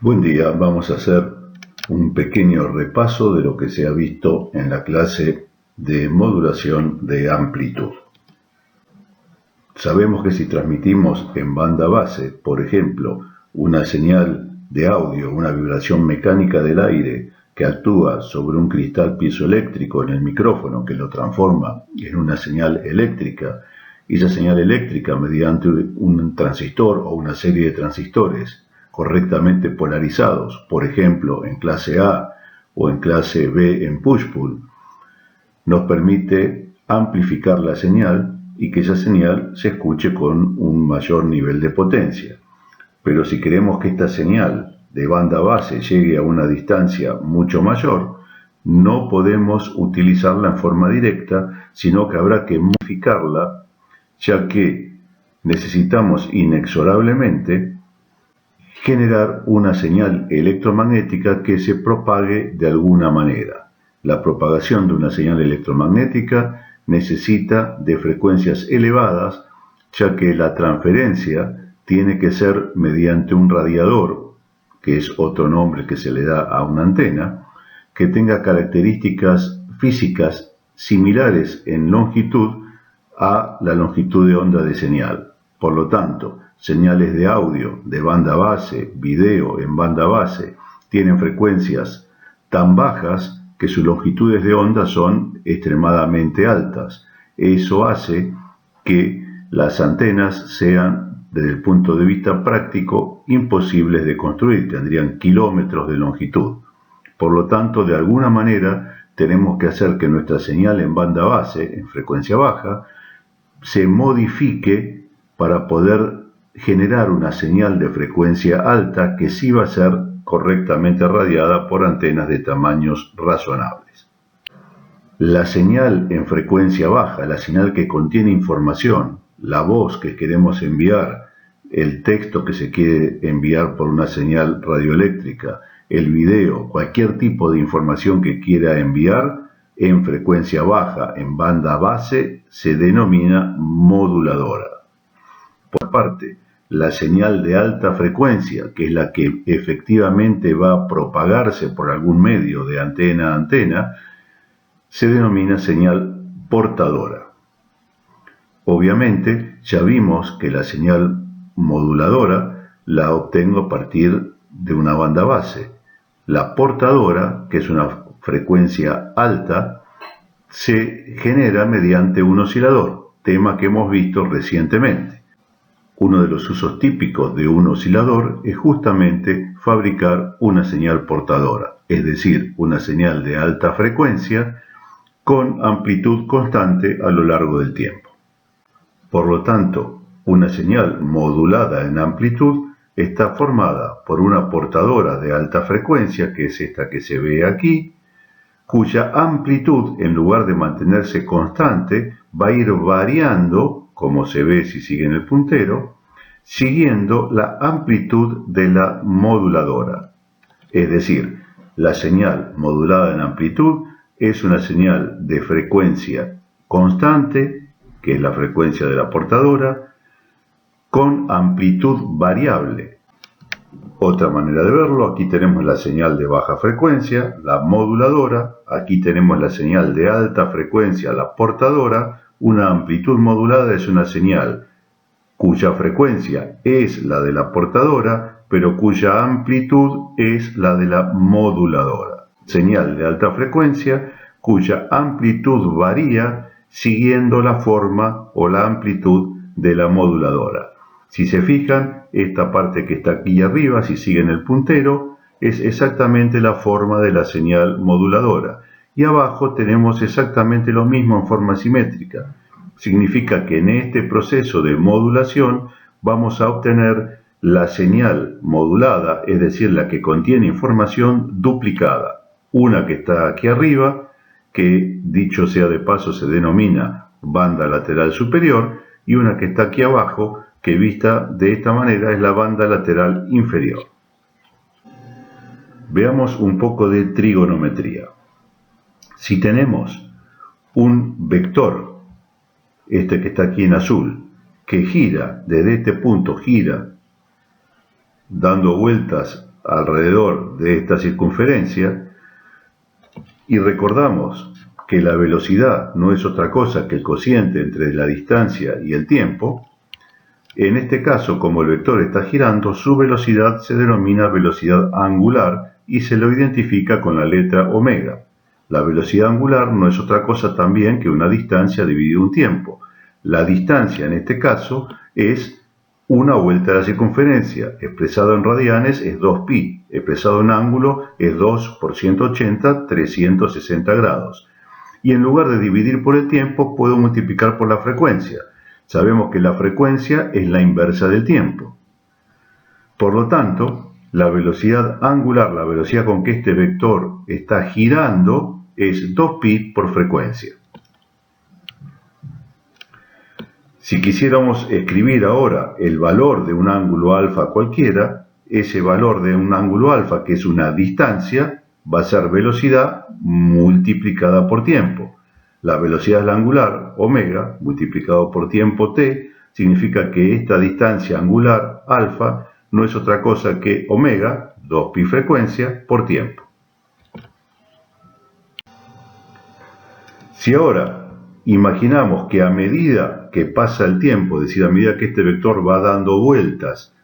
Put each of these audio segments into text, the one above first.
Buen día, vamos a hacer un pequeño repaso de lo que se ha visto en la clase de modulación de amplitud. Sabemos que si transmitimos en banda base, por ejemplo, una señal de audio, una vibración mecánica del aire que actúa sobre un cristal piezoeléctrico en el micrófono que lo transforma en una señal eléctrica, y esa señal eléctrica mediante un transistor o una serie de transistores correctamente polarizados, por ejemplo en clase A o en clase B en push-pull, nos permite amplificar la señal y que esa señal se escuche con un mayor nivel de potencia. Pero si queremos que esta señal de banda base llegue a una distancia mucho mayor, no podemos utilizarla en forma directa, sino que habrá que modificarla, ya que necesitamos inexorablemente generar una señal electromagnética que se propague de alguna manera. La propagación de una señal electromagnética necesita de frecuencias elevadas, ya que la transferencia tiene que ser mediante un radiador, que es otro nombre que se le da a una antena, que tenga características físicas similares en longitud a la longitud de onda de señal. Por lo tanto, señales de audio de banda base, video en banda base, tienen frecuencias tan bajas que sus longitudes de onda son extremadamente altas. Eso hace que las antenas sean, desde el punto de vista práctico, imposibles de construir, tendrían kilómetros de longitud. Por lo tanto, de alguna manera, tenemos que hacer que nuestra señal en banda base, en frecuencia baja, se modifique para poder generar una señal de frecuencia alta que sí va a ser correctamente radiada por antenas de tamaños razonables. La señal en frecuencia baja, la señal que contiene información, la voz que queremos enviar, el texto que se quiere enviar por una señal radioeléctrica, el video, cualquier tipo de información que quiera enviar en frecuencia baja, en banda base, se denomina moduladora. Por parte, la señal de alta frecuencia, que es la que efectivamente va a propagarse por algún medio de antena a antena, se denomina señal portadora. Obviamente, ya vimos que la señal moduladora la obtengo a partir de una banda base. La portadora, que es una frecuencia alta, se genera mediante un oscilador, tema que hemos visto recientemente. Uno de los usos típicos de un oscilador es justamente fabricar una señal portadora, es decir, una señal de alta frecuencia con amplitud constante a lo largo del tiempo. Por lo tanto, una señal modulada en amplitud está formada por una portadora de alta frecuencia, que es esta que se ve aquí, cuya amplitud, en lugar de mantenerse constante, va a ir variando, como se ve si sigue en el puntero, siguiendo la amplitud de la moduladora. Es decir, la señal modulada en amplitud es una señal de frecuencia constante, que es la frecuencia de la portadora, con amplitud variable. Otra manera de verlo, aquí tenemos la señal de baja frecuencia, la moduladora, aquí tenemos la señal de alta frecuencia, la portadora. Una amplitud modulada es una señal cuya frecuencia es la de la portadora, pero cuya amplitud es la de la moduladora. Señal de alta frecuencia cuya amplitud varía siguiendo la forma o la amplitud de la moduladora. Si se fijan, esta parte que está aquí arriba, si siguen el puntero, es exactamente la forma de la señal moduladora. Y abajo tenemos exactamente lo mismo en forma simétrica. Significa que en este proceso de modulación vamos a obtener la señal modulada, es decir, la que contiene información duplicada. Una que está aquí arriba, que dicho sea de paso se denomina banda lateral superior, y una que está aquí abajo, que vista de esta manera es la banda lateral inferior. Veamos un poco de trigonometría. Si tenemos un vector, este que está aquí en azul, que gira desde este punto, gira dando vueltas alrededor de esta circunferencia y recordamos que la velocidad no es otra cosa que el cociente entre la distancia y el tiempo, en este caso, como el vector está girando, su velocidad se denomina velocidad angular y se lo identifica con la letra omega. La velocidad angular no es otra cosa también que una distancia dividido un tiempo. La distancia en este caso es una vuelta a la circunferencia, expresado en radianes es 2pi, expresado en ángulo es 2 por 180, 360 grados. Y en lugar de dividir por el tiempo, puedo multiplicar por la frecuencia. Sabemos que la frecuencia es la inversa del tiempo. Por lo tanto, la velocidad angular, la velocidad con que este vector está girando, es 2pi por frecuencia. Si quisiéramos escribir ahora el valor de un ángulo alfa cualquiera, ese valor de un ángulo alfa, que es una distancia, va a ser velocidad multiplicada por tiempo. La velocidad es la angular, omega, multiplicado por tiempo t, significa que esta distancia angular, alfa, no es otra cosa que omega, 2pi frecuencia, por tiempo. Si ahora imaginamos que a medida que pasa el tiempo, es decir, a medida que este vector va dando vueltas,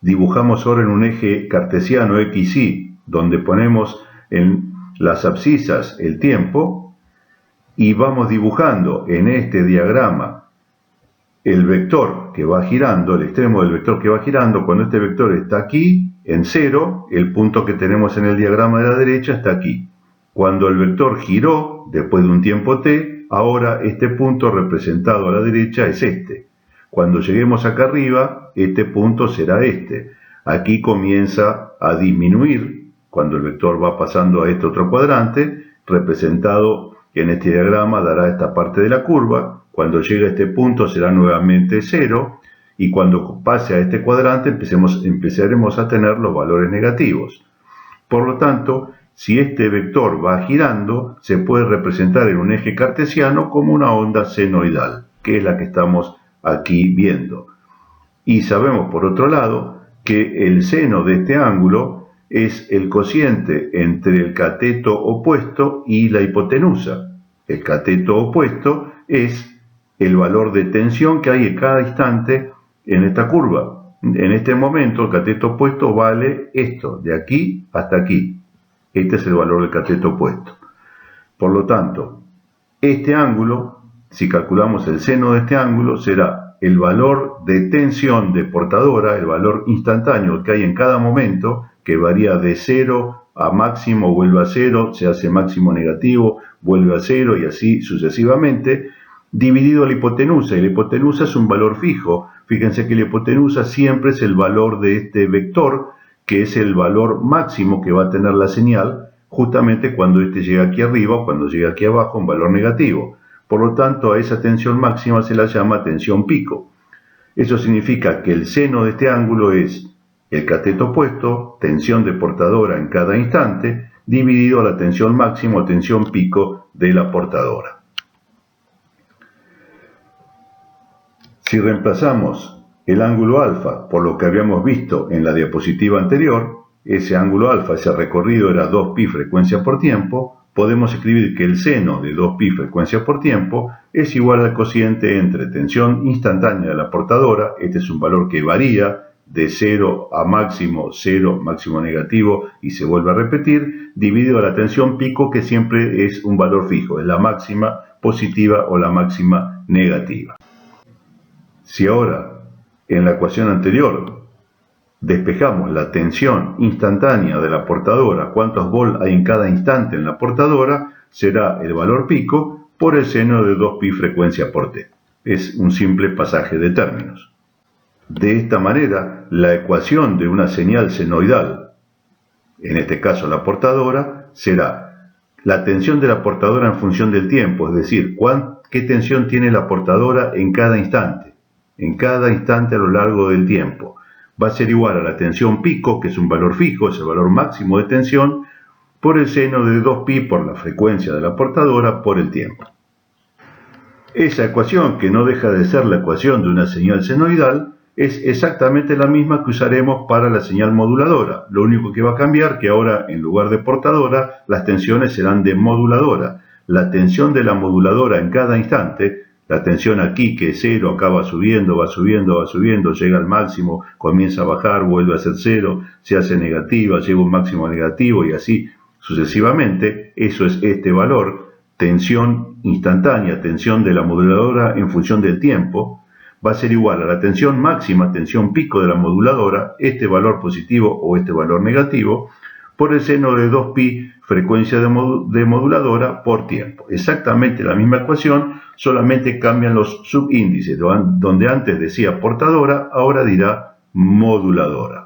dibujamos ahora en un eje cartesiano xy, donde ponemos en las abscisas el tiempo, y vamos dibujando en este diagrama el vector que va girando, el extremo del vector que va girando. Cuando este vector está aquí, en 0, el punto que tenemos en el diagrama de la derecha está aquí. Cuando el vector giró, después de un tiempo t, ahora este punto representado a la derecha es este. Cuando lleguemos acá arriba, este punto será este. Aquí comienza a disminuir, cuando el vector va pasando a este otro cuadrante, representado en este diagrama dará esta parte de la curva. Cuando llegue a este punto será nuevamente 0, y cuando pase a este cuadrante empezaremos a tener los valores negativos. Por lo tanto, si este vector va girando, se puede representar en un eje cartesiano como una onda senoidal, que es la que estamos aquí viendo. Y sabemos, por otro lado, que el seno de este ángulo es el cociente entre el cateto opuesto y la hipotenusa. El cateto opuesto es el valor de tensión que hay en cada instante en esta curva. En este momento el cateto opuesto vale esto, de aquí hasta aquí. Este es el valor del cateto opuesto. Por lo tanto, este ángulo, si calculamos el seno de este ángulo, será el valor de tensión de portadora, el valor instantáneo que hay en cada momento, que varía de 0 a máximo, vuelve a 0, se hace máximo negativo, vuelve a 0 y así sucesivamente, dividido la hipotenusa. Y la hipotenusa es un valor fijo. Fíjense que la hipotenusa siempre es el valor de este vector, que es el valor máximo que va a tener la señal, justamente cuando este llega aquí arriba o cuando llega aquí abajo, un valor negativo. Por lo tanto, a esa tensión máxima se la llama tensión pico. Eso significa que el seno de este ángulo es el cateto opuesto, tensión de portadora en cada instante, dividido a la tensión máxima o tensión pico de la portadora. Si reemplazamos el ángulo alfa por lo que habíamos visto en la diapositiva anterior, ese ángulo alfa, ese recorrido era 2pi frecuencia por tiempo, podemos escribir que el seno de 2pi frecuencia por tiempo es igual al cociente entre tensión instantánea de la portadora, este es un valor que varía de 0 a máximo, 0, máximo negativo y se vuelve a repetir, dividido a la tensión pico, que siempre es un valor fijo, es la máxima positiva o la máxima negativa. Si ahora en la ecuación anterior despejamos la tensión instantánea de la portadora, cuántos volts hay en cada instante en la portadora, será el valor pico por el seno de 2pi frecuencia por t. Es un simple pasaje de términos. De esta manera, la ecuación de una señal senoidal, en este caso la portadora, será la tensión de la portadora en función del tiempo, es decir, qué tensión tiene la portadora en cada instante a lo largo del tiempo. Va a ser igual a la tensión pico, que es un valor fijo, es el valor máximo de tensión, por el seno de 2pi por la frecuencia de la portadora por el tiempo. Esa ecuación, que no deja de ser la ecuación de una señal senoidal, es exactamente la misma que usaremos para la señal moduladora. Lo único que va a cambiar que ahora, en lugar de portadora, las tensiones serán de moduladora. La tensión de la moduladora en cada instante, la tensión aquí que es cero, acá va subiendo, va subiendo, va subiendo, llega al máximo, comienza a bajar, vuelve a ser cero, se hace negativa, llega a un máximo negativo y así sucesivamente. Eso es este valor, tensión instantánea, tensión de la moduladora en función del tiempo, va a ser igual a la tensión máxima, tensión pico de la moduladora, este valor positivo o este valor negativo, por el seno de 2pi frecuencia de moduladora por tiempo. Exactamente la misma ecuación, solamente cambian los subíndices. Donde antes decía portadora, ahora dirá moduladora.